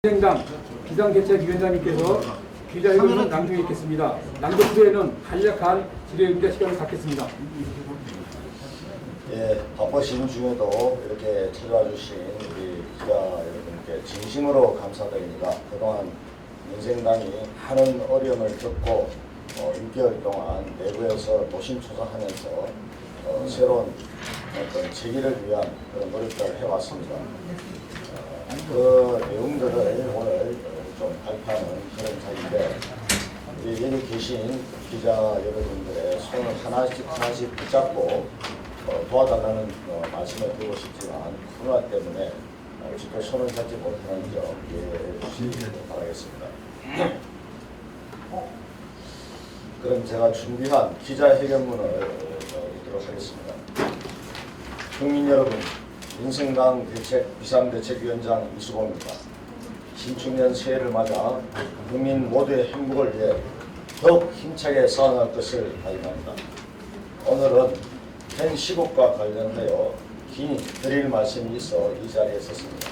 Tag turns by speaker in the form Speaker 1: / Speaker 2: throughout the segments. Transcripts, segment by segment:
Speaker 1: 민생당 비상대책위원장님께서 기자회견을 낭독했겠습니다. 낭독 후에는 간략한 질의응답 시간을 갖겠습니다.
Speaker 2: 예, 바쁘신 중에도 이렇게 찾아와 주신 우리 기자 여러분께 진심으로 감사드립니다. 그동안 민생당이 많은 어려움을 겪고 6개월 동안 내부에서 노심초사하면서 새로운 어떤 제기를 위한 그런 노력들을 해왔습니다. 그 내용들을 오늘 좀 발표하는 그런 자리인데 여기 계신 기자 여러분들의 손을 하나씩 붙잡고 도와달라는 말씀을 드리고 싶지만 코로나 때문에 직접 손을 잡지 못하는 점 이해해 주시기 바라겠습니다. 그럼 제가 준비한 기자회견문을 읽도록 하겠습니다. 국민 여러분, 민생당 비상대책위원장 이수봉입니다. 신축년 새해를 맞아 국민 모두의 행복을 위해 더욱 힘차게 싸워나갈 것을 다짐합니다. 오늘은 현 시국과 관련하여 긴 드릴 말씀이 있어 이 자리에 섰습니다.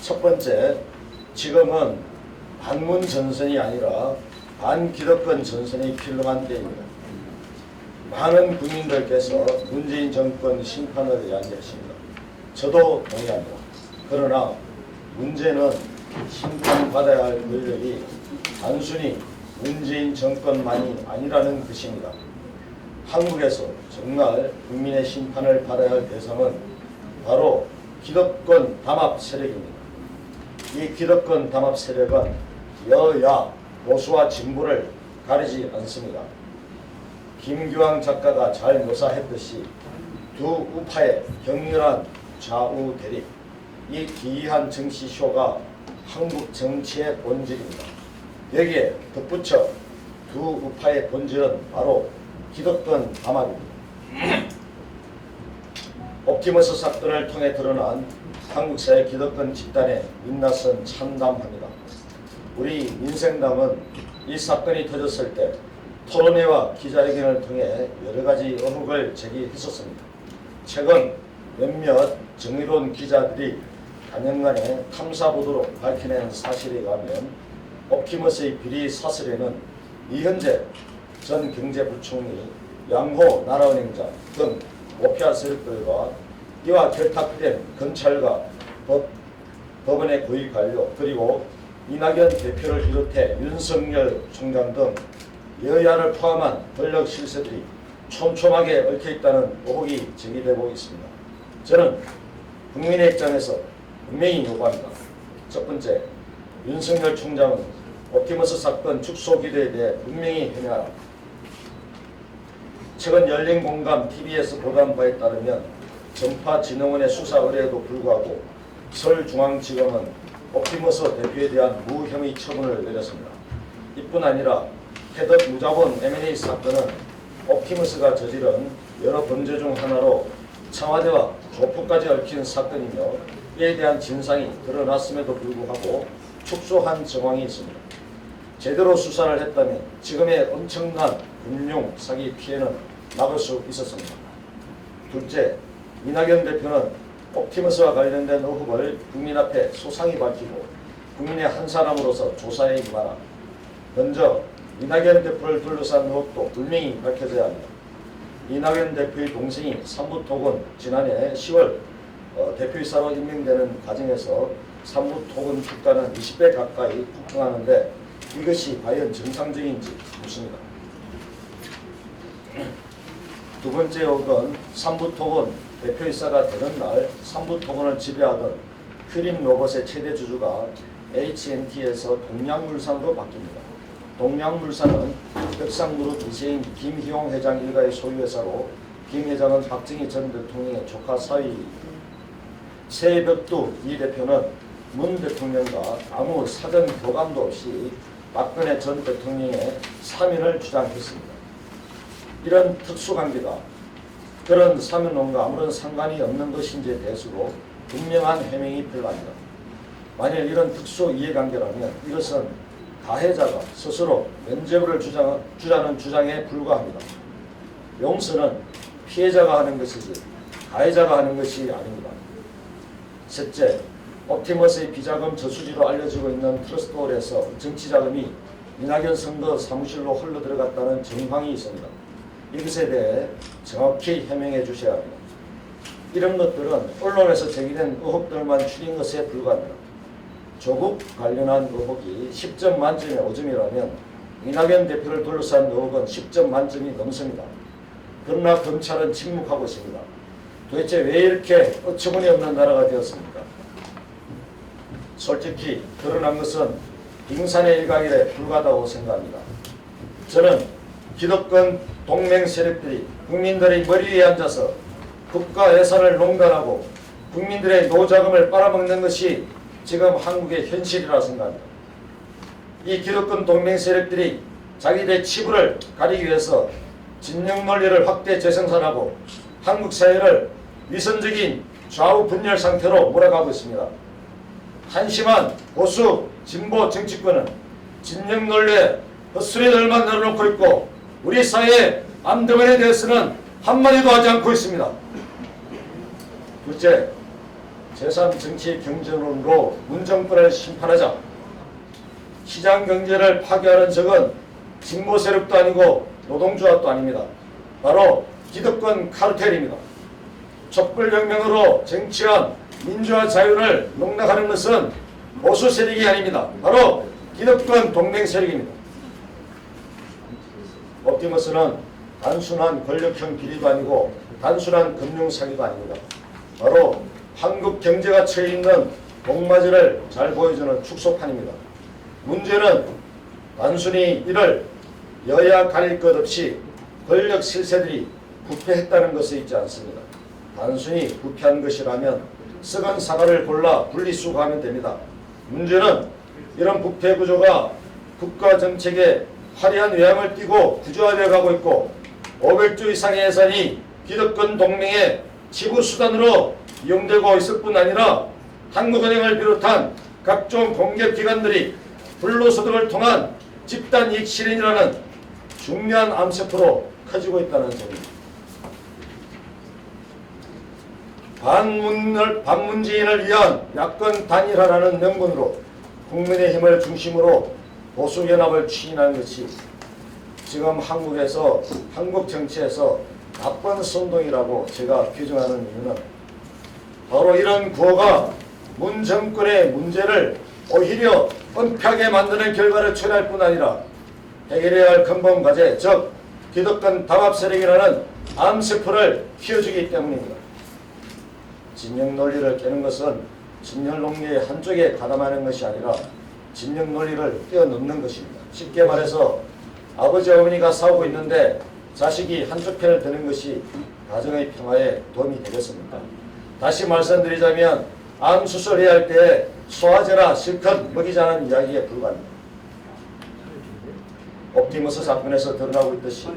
Speaker 2: 첫 번째, 지금은 반문 전선이 아니라 반기득권 전선이 필요한 때입니다. 많은 국민들께서 문재인 정권 심판을 이야기하십니다. 저도 동의합니다. 그러나 문제는 심판받아야 할 권력이 단순히 문재인 정권만이 아니라는 것입니다. 한국에서 정말 국민의 심판을 받아야 할 대상은 바로 기득권 담합 세력입니다. 이 기득권 담합 세력은 여야, 보수와 진보를 가리지 않습니다. 김규왕 작가가 잘 묘사했듯이 두 우파의 격렬한 좌우 대립, 이 기이한 정치쇼가 한국 정치의 본질입니다. 여기에 덧붙여 두 우파의 본질은 바로 기득권 담합입니다. 옵티머스 사건을 통해 드러난 한국 사회 기득권 집단의 민낯은 참담합니다. 우리 민생당은 이 사건이 터졌을 때 토론회와 기자회견을 통해 여러 가지 의혹을 제기했었습니다. 최근 몇몇 정의로운 기자들이 단연간의 탐사보도로 밝혀낸 사실에 의하면 옵티머스의 비리 사설에는 이현재 전 경제부총리, 양호 나라은행장 등 모피아 세력들과 이와 결탁된 검찰과 법원의 고위 관료 그리고 이낙연 대표를 비롯해 윤석열 총장 등 여야를 포함한 권력 실세들이 촘촘하게 얽혀있다는 의혹이 제기되고 있습니다. 저는 국민의 입장에서 분명히 요구합니다. 첫 번째, 윤석열 총장은 옵티머스 사건 축소 기도에 대해 분명히 해명하라. 최근 열린공감 TBS 보도한 바에 따르면 정파진흥원의 수사 의뢰에도 불구하고 서울중앙지검은 옵티머스 대표에 대한 무혐의 처분을 내렸습니다. 이뿐 아니라 해덕 무자본 M&A 사건은 옵티머스가 저지른 여러 범죄 중 하나로 청와대와 조폭까지 얽힌 사건이며 이에 대한 진상이 드러났음에도 불구하고 축소한 정황이 있습니다. 제대로 수사를 했다면 지금의 엄청난 금융 사기 피해는 막을 수 있었습니다. 둘째, 이낙연 대표는 옵티머스와 관련된 의혹을 국민 앞에 소상히 밝히고 국민의 한 사람으로서 조사에 임하라. 먼저 이낙연 대표를 둘러싼 의혹도 분명히 밝혀져야 합니다. 이낙연 대표의 동생이 삼부토건 지난해 10월 대표이사로 임명되는 과정에서 삼부토건 주가는 20배 가까이 폭등하는데 이것이 과연 정상적인지 묻습니다. 두 번째 의혹은 삼부토건 대표이사가 되는 날 삼부토건을 지배하던 큐린로봇의 최대 주주가 H&T에서 동양물산으로 바뀝니다. 동양물산은 벽상그룹 이세인 김희용 회장 일가의 소유회사로 김 회장은 박정희 전 대통령의 조카 사위입니다. 새벽두 이 대표는 문 대통령과 아무 사전 교감도 없이 박근혜 전 대통령의 사면을 주장했습니다. 이런 특수관계가 그런 사면론과 아무런 상관이 없는 것인지에 대해서도 분명한 해명이 필요합니다. 만일 이런 특수 이해관계라면 이것은 가해자가 스스로 면죄부를 주자는 주장에 불과합니다. 용서는 피해자가 하는 것이지 가해자가 하는 것이 아닙니다. 셋째, 옵티머스의 비자금 저수지로 알려지고 있는 트러스트홀에서 정치자금이 이낙연 선거 사무실로 흘러들어갔다는 정황이 있습니다. 이것에 대해 정확히 해명해 주셔야 합니다. 이런 것들은 언론에서 제기된 의혹들만 추린 것에 불과합니다. 조국 관련한 의혹이 10점 만점에 5점이라면 이낙연 대표를 둘러싼 의혹은 10점 만점이 넘습니다. 그러나 검찰은 침묵하고 있습니다. 도대체 왜 이렇게 어처구니 없는 나라가 되었습니까? 솔직히 드러난 것은 빙산의 일각에 불과하다고 생각합니다. 저는 기득권 동맹 세력들이 국민들의 머리 위에 앉아서 국가 예산을 농단하고 국민들의 노자금을 빨아먹는 것이 지금 한국의 현실이라 생각합니다. 이 기득권 동맹 세력들이 자기들의 치부를 가리기 위해서 진영 논리를 확대 재생산하고 한국 사회를 위선적인 좌우 분열 상태로 몰아가고 있습니다. 한심한 보수 진보 정치권은 진영 논리에 헛소리들만 늘어놓고 있고 우리 사회의 암덩어리에 대해서는 한마디도 하지 않고 있습니다. 둘째, 제3정치 경제론으로 문정권을 심판하자. 시장 경제를 파괴하는 적은 진보 세력도 아니고 노동조합도 아닙니다. 바로 기득권 카르텔입니다. 촛불혁명으로 쟁취한 민주화 자유를 농락하는 것은 보수 세력이 아닙니다. 바로 기득권 동맹 세력입니다. 옵티머스는 단순한 권력형 비리도 아니고 단순한 금융사기도 아닙니다. 바로 한국 경제가 처해 있는 목마지를 잘 보여주는 축소판입니다. 문제는 단순히 이를 여야 가릴 것 없이 권력 실세들이 부패했다는 것에 있지 않습니다. 단순히 부패한 것이라면 썩은 사과를 골라 분리수거하면 됩니다. 문제는 이런 부패 구조가 국가 정책에 화려한 외양을 띠고 구조화되어 가고 있고 500조 이상의 예산이 기득권 동맹의 지부 수단으로 이용되고 있을 뿐 아니라 한국은행을 비롯한 각종 공개기관들이 불로소득을 통한 집단 이익 실현이라는 중요한 암세포로 커지고 있다는 점입니다. 반문재인을 위한 야권 단일화라는 명분으로 국민의힘을 중심으로 보수연합을 추진하는 것이 지금 한국 정치에서 나쁜 선동이라고 제가 규정하는 이유는 바로 이런 구호가 문 정권의 문제를 오히려 은폐하게 만드는 결과를 초래할 뿐 아니라 해결해야 할 근본 과제, 즉 기득권 담합 세력이라는 암세포를 키워주기 때문입니다. 진영 논리를 깨는 것은 진영 논리의 한쪽에 가담하는 것이 아니라 진영 논리를 뛰어넘는 것입니다. 쉽게 말해서 아버지 어머니가 싸우고 있는데 자식이 한쪽 편을 드는 것이 가정의 평화에 도움이 되겠습니까? 다시 말씀드리자면 암 수술해야 할 때 소화제나 실컷 먹이자는 이야기에 불과합니다. 옵티머스 사건에서 드러나고 있듯이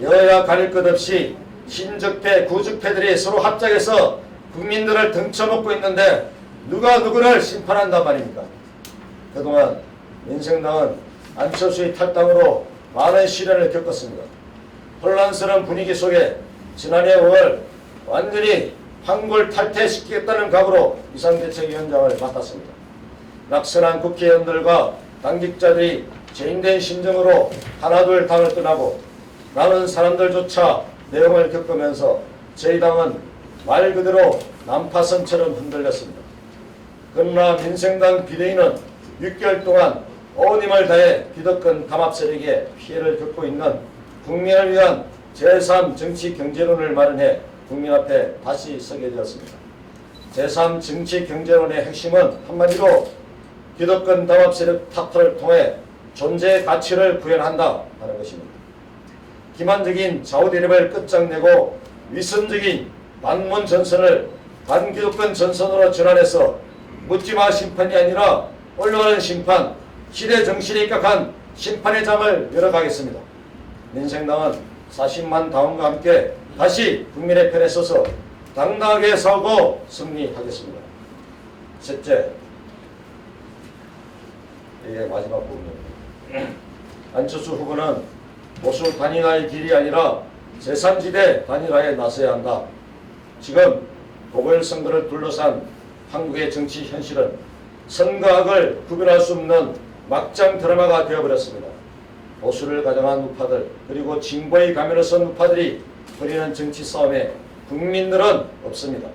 Speaker 2: 여야 가릴 것 없이 친적패, 구적패들이 서로 합작해서 국민들을 등쳐먹고 있는데 누가 누구를 심판한단 말입니까? 그동안 민생당은 안철수의 탈당으로 많은 시련을 겪었습니다. 혼란스러운 분위기 속에 지난해 5월 완전히 황골 탈퇴시키겠다는 각오로 비상대책위원장을 맡았습니다. 낙선한 국회의원들과 당직자들이 죄인된 심정으로 하나둘 당을 떠나고 남은 사람들조차 내용을 겪으면서 저희 당은 말 그대로 난파선처럼 흔들렸습니다. 그러나 민생당 비대위는 6개월 동안 온 힘을 다해 기득권 담합 세력에 피해를 겪고 있는 국민을 위한 제3정치경제론을 마련해 국민 앞에 다시 서게 되었습니다. 제3정치경제론의 핵심은 한마디로 기득권 담합 세력 타파를 통해 존재의 가치를 구현한다 하는 것입니다. 기만적인 좌우대립을 끝장내고 위선적인 반문 전선을 반기득권 전선으로 전환해서 묻지마 심판이 아니라 올라가는 심판, 시대 정신에 입각한 심판의 장을 열어가겠습니다. 민생당은 40만 당원과 함께 다시 국민의 편에 서서 당당하게 싸우고 승리하겠습니다. 셋째, 이게 마지막 부분입니다. 안철수 후보는 보수 단일화의 길이 아니라 제3지대 단일화에 나서야 한다. 지금 보궐선거를 둘러싼 한국의 정치 현실은 선거악을 구별할 수 없는 막장 드라마가 되어버렸습니다. 보수를 가정한 우파들 그리고 진보의 가면을 쓴 우파들이 벌이는 정치 싸움에 국민들은 없습니다.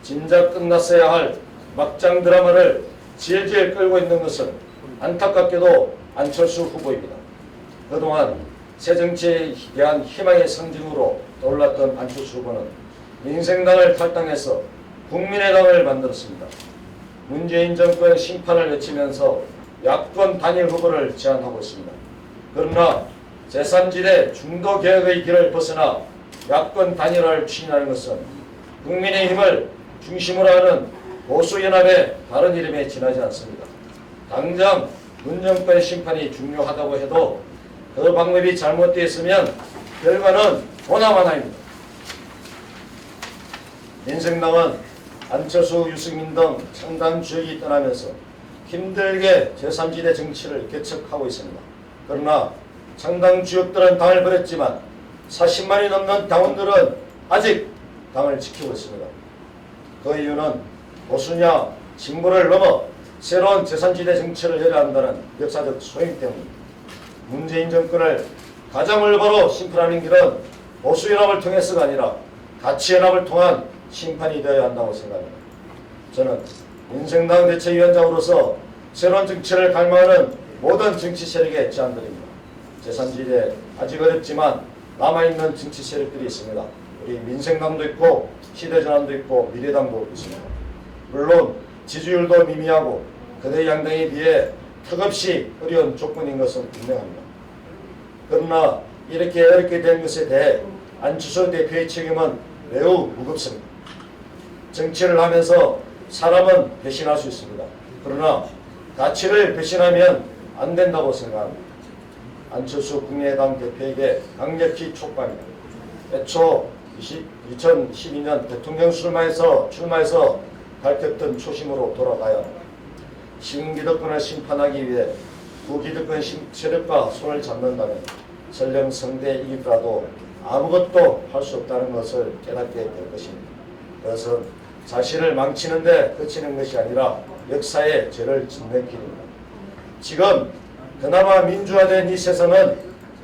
Speaker 2: 진작 끝났어야 할 막장 드라마를 질질 끌고 있는 것은 안타깝게도 안철수 후보입니다. 그동안 새정치에 대한 희망의 상징으로 떠올랐던 안철수 후보는 민생당을 탈당해서 국민의당을 만들었습니다. 문재인 정권 심판을 외치면서 야권 단일 후보를 제안하고 있습니다. 그러나 제3지대 중도개혁의 길을 벗어나 야권 단일화를 추진하는 것은 국민의힘을 중심으로 하는 보수연합의 다른 이름에 지나지 않습니다. 당장 문정권 심판이 중요하다고 해도 그 방법이 잘못되어 있으면 결과는 보나마나입니다. 민생당은 안철수, 유승민 등 창당 주역이 떠나면서 힘들게 제3지대 정치를 개척하고 있습니다. 그러나 창당 주역들은 당을 버렸지만 40만이 넘는 당원들은 아직 당을 지키고 있습니다. 그 이유는 보수냐 진보를 넘어 새로운 제3지대 정치를 해야 한다는 역사적 소임 때문입니다. 문재인 정권을 가장 올바로 심판하는 길은 보수연합을 통해서가 아니라 가치연합을 통한 심판이 되어야 한다고 생각합니다. 저는 민생당 대책위원장으로서 새로운 정치를 갈망하는 모든 정치 세력에 제안드립니다. 제3지대 아직 어렵지만 남아있는 정치 세력들이 있습니다. 우리 민생당도 있고 시대전환도 있고 미래당도 있습니다. 물론 지지율도 미미하고 그대 양당에 비해 턱없이 어려운 조건인 것은 분명합니다. 그러나 이렇게 어렵게 된 것에 대해 안철수 대표의 책임은 매우 무겁습니다. 정치를 하면서 사람은 배신할 수 있습니다. 그러나 가치를 배신하면 안 된다고 생각합니다. 안철수 국민의당 대표에게 강력히 촉구합니다. 애초 2012년 대통령 출마해서 밝혔던 초심으로 돌아가야 합니다. 신기득권을 심판하기 위해 구기득권 세력과 손을 잡는다면 설령 성대에 이기더라도 아무것도 할 수 없다는 것을 깨닫게 될 것입니다. 그것은 자신을 망치는데 그치는 것이 아니라 역사에 죄를 짓는 길입니다. 지금 그나마 민주화된 이 세상은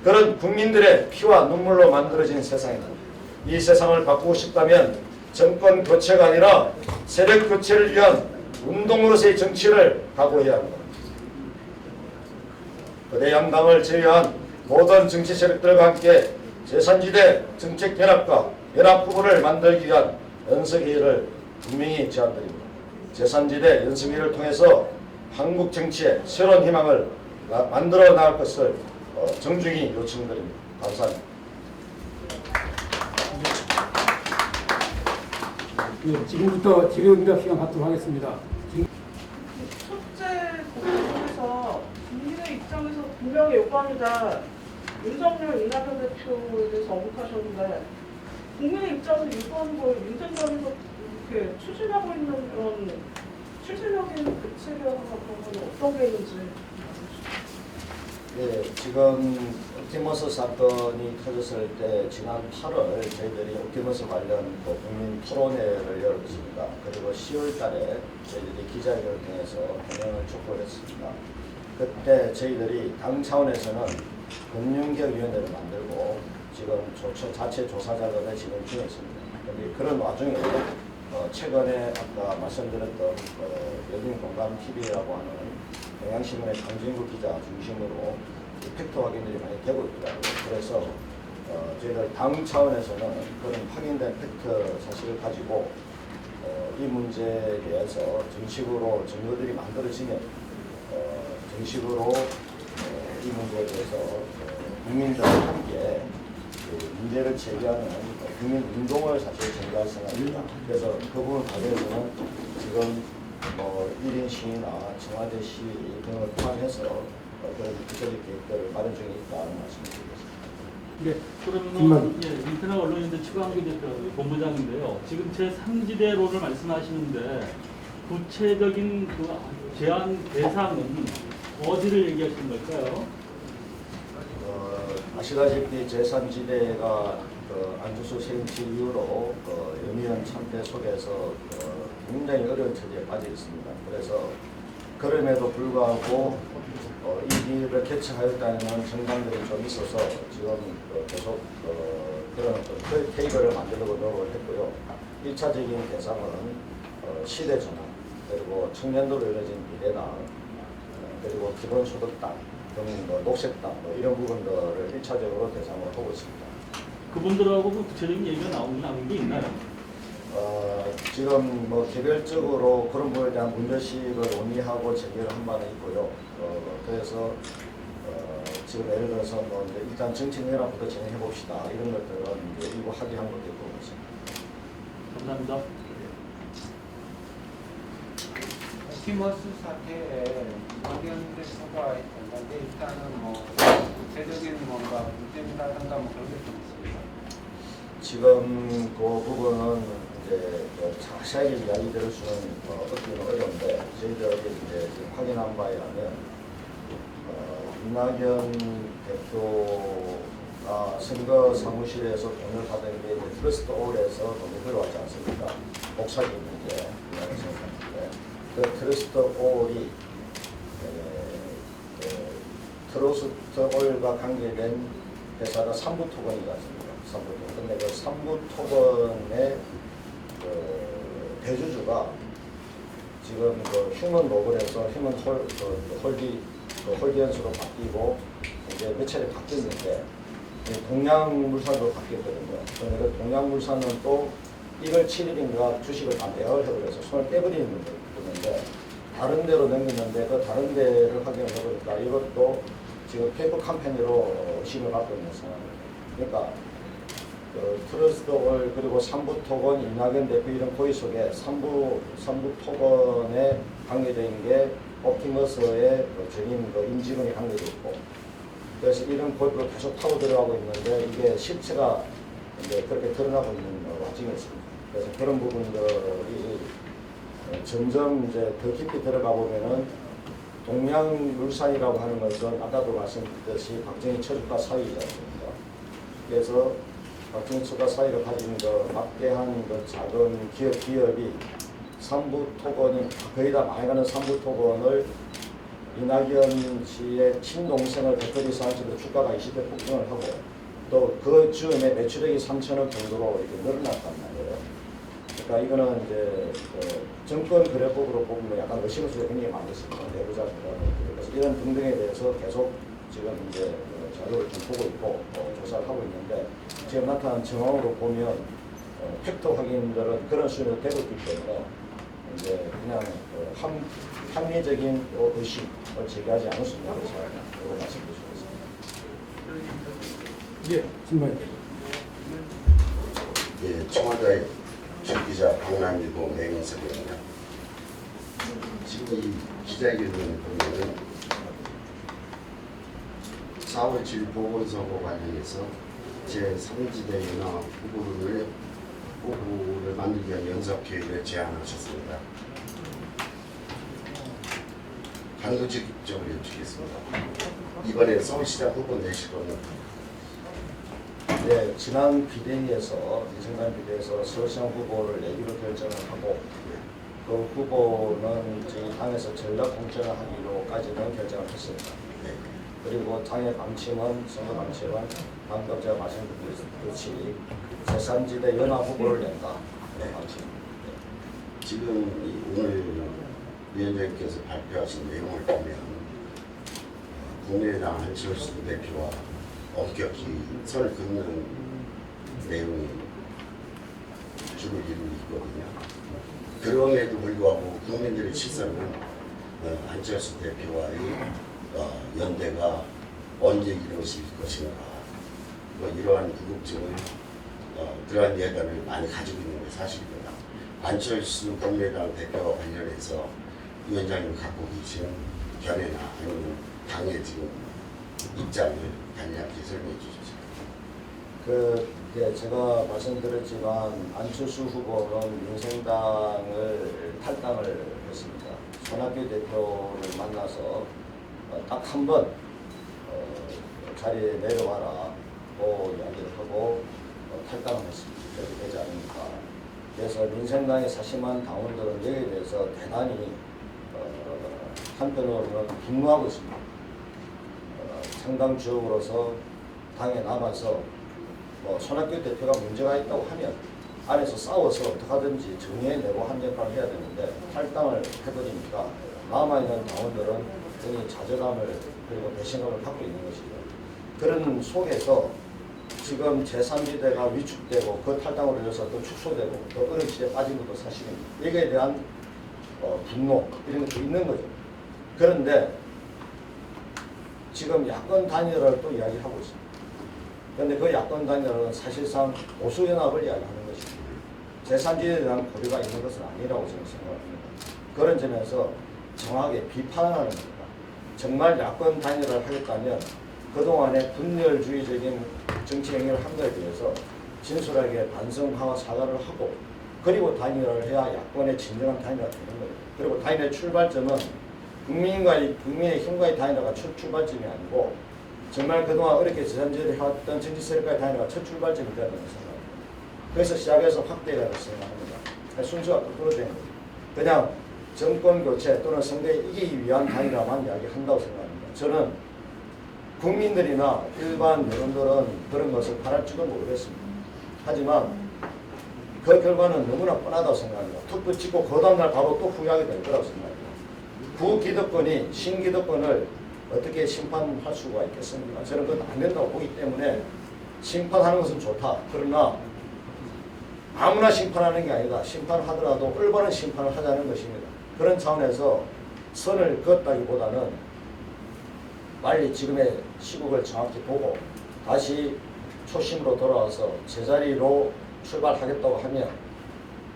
Speaker 2: 그런 국민들의 피와 눈물로 만들어진 세상입니다. 이 세상을 바꾸고 싶다면 정권 교체가 아니라 세력 교체를 위한 운동으로서의 정치를 각오해야 합니다. 거대 양당을 제외한 모든 정치 세력들과 함께 제3지대 정책 연합과 연합 후보를 만들기 위한 연석회의를 분명히 제안드립니다. 제3지대 연석회의를 통해서 한국 정치에 새로운 희망을 만들어 나갈 것을 정중히 요청드립니다. 감사합니다.
Speaker 1: 네, 지금부터 질의응답 시간 갖도록 하겠습니다.
Speaker 3: 첫째 부분에서 국민의 입장에서 분명히 요구합니다. 윤석열, 이낙연 대표에 대해서 언급하셨는데 국민의 입장에서 요구하는 걸 민생당에서 이렇게 추진하고 있는 그런 실질적인 대책이라든가 그런 건 어떤 게 있는지.
Speaker 2: 네, 지금 옵티머스 사건이 터졌을 때 지난 8월 저희들이 옵티머스 관련 국민 토론회를 열었습니다. 그리고 10월 달에 저희들이 기자회견을 통해서 동행을 촉구를 했습니다. 그때 저희들이 당 차원에서는 금융개혁위원회를 만들고 지금 자체 조사 작업에 진행 중에 있습니다. 그런데 그런 와중에 최근에 아까 말씀드렸던 여민공감TV라고 하는 경향신문의 강진구 기자 중심으로 팩트 확인들이 많이 되고 있더라고요. 그래서 저희들 당 차원에서는 그런 확인된 팩트 사실을 가지고 이 문제에 대해서 정식으로 증거들이 만들어지면 정식으로 이 문제에 대해서 국민들과 함께 문제를 제기하는 국민 운동을 사실 전개할 생각입니다. 그래서 그 부분 과정에서는 지금 1인 시위나 청와대 시위 등을 포함해서 그런 구체적 계획들을 마련 중에 있다는 말씀드리겠습니다.
Speaker 1: 네,
Speaker 4: 그러면 인터넷 언론인들 최강기 대표 본부장인데요. 지금 제3지대로를 말씀하시는데 구체적인 그 제한 대상은 어디를 얘기하시는 걸까요?
Speaker 2: 아시다시피 제3지대가 안철수 생치 이후로 여미원 참패 속에서 굉장히 어려운 처지에 빠져 있습니다. 그래서 그럼에도 불구하고 이 일을 개최하였다는 정당들이 좀 있어서 지금 계속 그런 어떤 테이블을 만들려고 노력을 했고요. 1차적인 대상은 시대전환, 그리고 청년도로 이루어진 미래당, 그리고 기본소득당 등 녹색당 이런 부분들을 1차적으로 대상으로 하고 있습니다.
Speaker 4: 그분들하고 그 구체적인 얘기가 나온 게 있나요?
Speaker 2: 지금 개별적으로 그런 부분에 대한 문제식을 논의하고 제기를 한 바는 있고요. 그래서 지금 예를 들어서 이제 일단 정책연합부터 진행해 봅시다 이런 것들은 이제 일부 합의한 것도 있고 그렇습니다.
Speaker 4: 감사합니다.
Speaker 5: 옵티머스 사태에 의견들 소가 있던데 일단은 구체적인 뭔가 문제라든가 그런 게 좀 있습니다.
Speaker 2: 지금 그 부분은 이제 자세하게 이야기 드릴 수는 얻기는 어려운데 저희들이 이제 지금 확인한 바에 의하면 이낙연 대표가 선거 사무실에서 돈을 받은 게 이제 트러스트 올에서 돈이 들어왔지 않습니까? 복사기 문제 이라고 생각하는데 그 트러스트 올이 트러스트 올과 관계된 회사가 삼부토건이지 않습니까? 삼부토건. 근데 그 삼부토건의 대주주가 지금 그 휴먼 로블에서 휴먼 홀디언스로 바뀌고 이제 몇 차례 바뀌었는데 동양물산으로 바뀌었거든요. 그런데 동양물산은 또 1월 7일인가 주식을 다 매각을 해버려서 손을 떼버리는 건데 다른 데로 넘겼는데 그 다른 데를 확인을 해보니까 이것도 지금 페이퍼 컴퍼니로 의심을 받고 있는 상황입니다. 그러니까 트러스트올 그리고 삼부토건 이낙연 대표 이런 고의 속에 삼부토건에 관계된 게 옵티머스의 전임 임직원이 관계되어 있고 그래서 이런 고의로 계속 타고 들어가고 있는데 이게 실체가 이제 그렇게 드러나고 있는 와중에 있습니다. 그래서 그런 부분들이 점점 이제 더 깊이 들어가 보면은 동양물산이라고 하는 것은 아까도 말씀드렸듯이 박정희 처주가 사위이지 않습니까? 그래서 박정희 처주가 사위를 가진 막대한 작은 기업이 삼부토건이 거의 다 많이 가는 삼부토건을 이낙연 씨의 친동생을 배터리 사업으로 주가가 20배 폭등을 하고 또 그 즈음에 매출액이 3천억 정도로 이렇게 늘어났단 말이에요. 그러니까 이거는 이제 정권 거래법으로 보면 약간 의심을 수가 굉장히 많습니다. 내부자 그래서 이런 등등에 대해서 계속 지금 이제 자료를 좀 보고 있고 조사를 하고 있는데 지금 나타난 정황으로 보면 팩터 확인들은 그런 수준으로 되고 있기 때문에 이제 그냥 합리적인 의심을 제기하지 않을 수 있는 것을 말씀드리겠습니다.
Speaker 1: 예, 질문해.
Speaker 6: 예, 청와대 주기자 박남기고 맹인석입니다. 지금 이 기자회견을 보면은 4월 7일 보궐선거 관련해서 제3지대 연합 후보를 만들기 위한 연석회의를 제안하셨습니다. 단도직입적으로 여쭙겠습니다. 이번에 서울시장 후보 내실 거는
Speaker 2: 네, 지난 비대위에서 이승만 비대위에서 서울시장 후보를 내기로 결정을 하고 그 후보는 저희 당에서 전략 공천을 하기로까지는 결정을 했습니다.
Speaker 6: 네.
Speaker 2: 그리고 당의 방침은 선거 방침은 방금 제가 말씀드렸듯이 제3지대 연합 후보를 낸다. 네, 방침입니다. 네.
Speaker 6: 지금 오늘 위원장님께서 발표하신 내용을 보면 국민의당 한철수 대표와 엄격히 선을 긋는 내용이 주를 이루고 있거든요. 그럼에도 불구하고 국민들의 시선은 한철수 대표와의 연대가 언제 이루어질 것인가 이러한 궁금증을 그러한 예단을 많이 가지고 있는 게 사실입니다. 안철수 국민의당 대표와 관련해서 위원장님 갖고 계신 견해나 아니면 당의 지금 입장을 간략히 설명해 주십시오.
Speaker 2: 제가 말씀드렸지만 안철수 후보는 민생당을 탈당을 했습니다. 손학규 대표를 만나서 딱 한 번 자리에 내려와라 고 이야기를 하고 탈당을 했습니다. 그렇게 되지 않으니까 그래서 민생당의 사심한 당원들은 여기에 대해서 대단히 한편으로는 분노하고 있습니다. 상당 지역으로서 당에 남아서 손학규 대표가 문제가 있다고 하면 안에서 싸워서 어떻게 하든지 정리해내고 한 역할을 해야 되는데 탈당을 해버리니까 남아있는 당원들은 굉장히 좌절감을 그리고 배신감을 갖고 있는 것이죠. 그런 속에서 지금 제3지대가 위축되고 그 탈당으로 인해서 또 축소되고 또 어려운 시대에 빠진 것도 사실입니다. 여기에 대한 분노 이런 것도 있는 거죠. 그런데 지금 야권 단일화를 또 이야기하고 있습니다. 그런데 그 야권 단일화는 사실상 보수연합을 이야기하는 것입니다. 제3지대에 대한 고려가 있는 것은 아니라고 저는 생각합니다. 그런 점에서 정확하게 비판하는 겁니다. 정말 야권 단일화를 하겠다면 그동안의 분열주의적인 정치 행위를 한 것에 대해서 진솔하게 반성하고 사과를 하고 그리고 단일화를 해야 야권의 진정한 단일화가 되는 거예요. 그리고 단일화의 출발점은 국민의힘과의 단일화가 첫 출발점이 아니고 정말 그동안 어렵게 제3지대를 해왔던 정치 세력과의 단일화가 첫 출발점이 되어야 된다고 생각합니다. 그래서 시작해서 확대가 된다고 생각합니다. 순서가 거꾸로 되는 거죠. 그냥 정권 교체 또는 선거에 이기기 위한 단일화만 이야기한다고 생각합니다. 저는 국민들이나 일반 여론들은 그런 것을 바랄 줄은 모르겠습니다. 하지만 그 결과는 너무나 뻔하다고 생각합니다. 툭 붙이고 그 다음날 바로 또 후회하게 될 거라고 생각합니다. 구기득권이 신기득권을 어떻게 심판할 수가 있겠습니까? 저는 그건 안 된다고 보기 때문에 심판하는 것은 좋다. 그러나 아무나 심판하는 게 아니다. 심판하더라도 올바른 심판을 하자는 것입니다. 그런 차원에서 선을 그었다기보다는 빨리 지금의 시국을 정확히 보고 다시 초심으로 돌아와서 제자리로 출발하겠다고 하면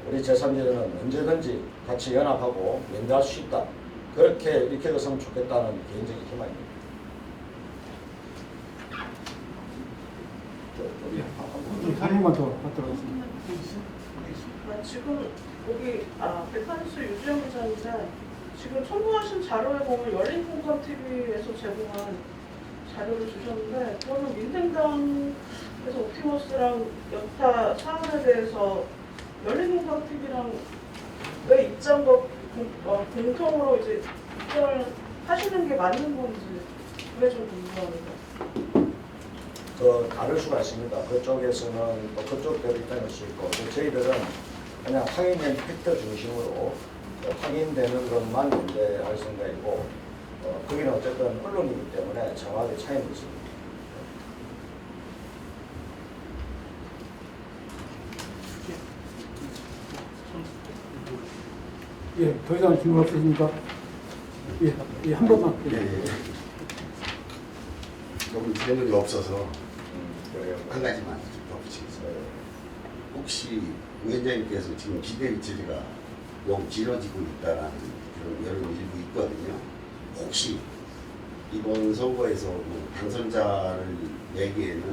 Speaker 2: 우리 제3지대는 언제든지 같이 연합하고 연대할 수 있다. 그렇게 일으켜졌으면 좋겠다는 개인적인 희망입니다.
Speaker 1: 한 번만 더 받도록 하겠습니다.
Speaker 3: 지금 여기 백한수 유지영 기자인데 지금 첨부하신 자료에 보면 열린공감TV에서 제공한 자료를 주셨는데 그거는 민생당에서 옵티머스랑 여타 사안에 대해서 열린공감TV랑 왜 입장과 공통으로 이제 입장을 하시는 게 맞는 건지 그게 좀 궁금합니다.
Speaker 2: 다를 수가 있습니다. 그쪽에서는 또 그쪽대로 입장일 수 있고 저희들은 그냥 확인된 팩트 중심으로 확인되는 것만 문제할 생각이고 거기는 어쨌든 언론이기 때문에 정확하게 차이는 있습니다.
Speaker 1: 예, 더 이상 질문 없으십니까? 예, 한 번만.
Speaker 6: 예. 너무 질문이 없어서 한 가지만 좀 덧붙이겠습니다. 혹시 위원장님께서 지금 기대 위치가 너무 길어지고 있다는 그런 여론이 일부 있거든요. 혹시 이번 선거에서 당선자를 내기에는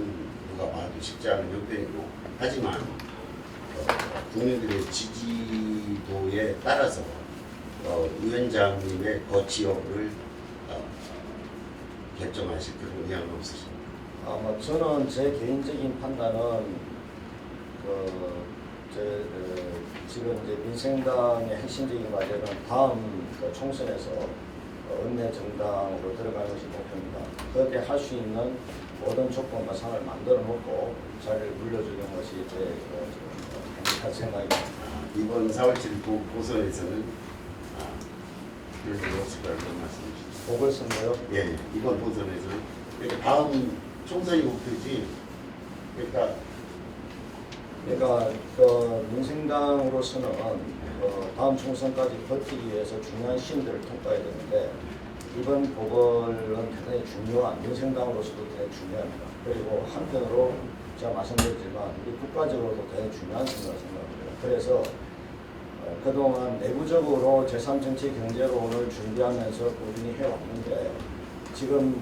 Speaker 6: 누가 봐도 쉽지 않은 형편이고 하지만 국민들의 지지도에 따라서 위원장님의 거취여부를 결정하실 그런 의향은 없으십니까?
Speaker 2: 저는 제 개인적인 판단은 지금 이제 민생당의 핵심적인 과제는 다음 총선에서 원내 정당으로 들어가는 것이 목표입니다. 그렇게 할 수 있는 모든 조건과 상을 만들어 놓고 자리를 물려주는 것이 제 강력한 생각입니다.
Speaker 6: 이번 4월 7일 보선에서는 그럴 일 없을 거라고 말씀해 주시죠.
Speaker 2: 보궐선거요?
Speaker 6: 예, 이번 보선에서는 그러니까 다음 총선이 목표지.
Speaker 2: 그러니까 민생당으로서는 다음 총선까지 버티기 위해서 중요한 시험들을 통과해야 되는데 이번 보궐은 대단히 중요한 민생당으로서도 대단히 중요합니다. 그리고 한편으로 제가 말씀드렸지만 우리 국가적으로도 대단히 중요한 선거라고 생각합니다. 그래서 그동안 내부적으로 제3정치 경제론을 준비하면서 꾸준히 해왔는데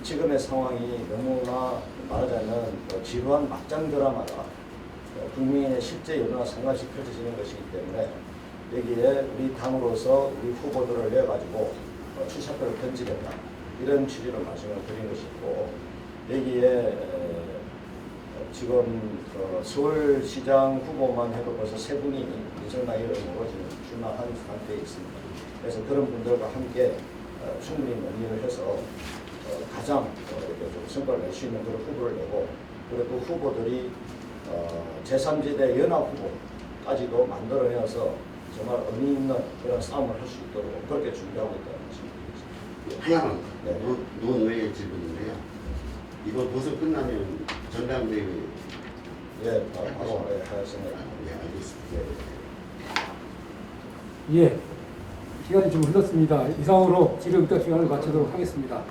Speaker 2: 지금의 상황이 너무나 말하자면 지루한 막장 드라마가 국민의 실제 여론과 상관없이 펼쳐지는 것이기 때문에 여기에 우리 당으로서 우리 후보들을 내가지고 출사표를 던지겠다 이런 취지로 말씀을 드린 것이고 여기에 지금 서울시장 후보만 해도 벌써 3분이 민정당의 의원으로 지금 출마한 상태에 있습니다. 그래서 그런 분들과 함께 충분히 논의를 해서 가장 좀 성과를 낼 수 있는 그런 후보를 내고, 그리고 후보들이 제3지대 연합 후보까지도 만들어내서 정말 의미 있는 그런 싸움을 할 수 있도록 그렇게 준비하고 있다는 말씀드리겠습니다.
Speaker 6: 하나만
Speaker 2: 네.
Speaker 6: 논외의 질문인데요. 이거 보석 끝나면 전당대회
Speaker 2: 예, 바로 할 생각.
Speaker 6: 네, 알겠습니다.
Speaker 1: 예. 시간이 좀 흘렀습니다. 이상으로 지금부터 시간을 마치도록 하겠습니다.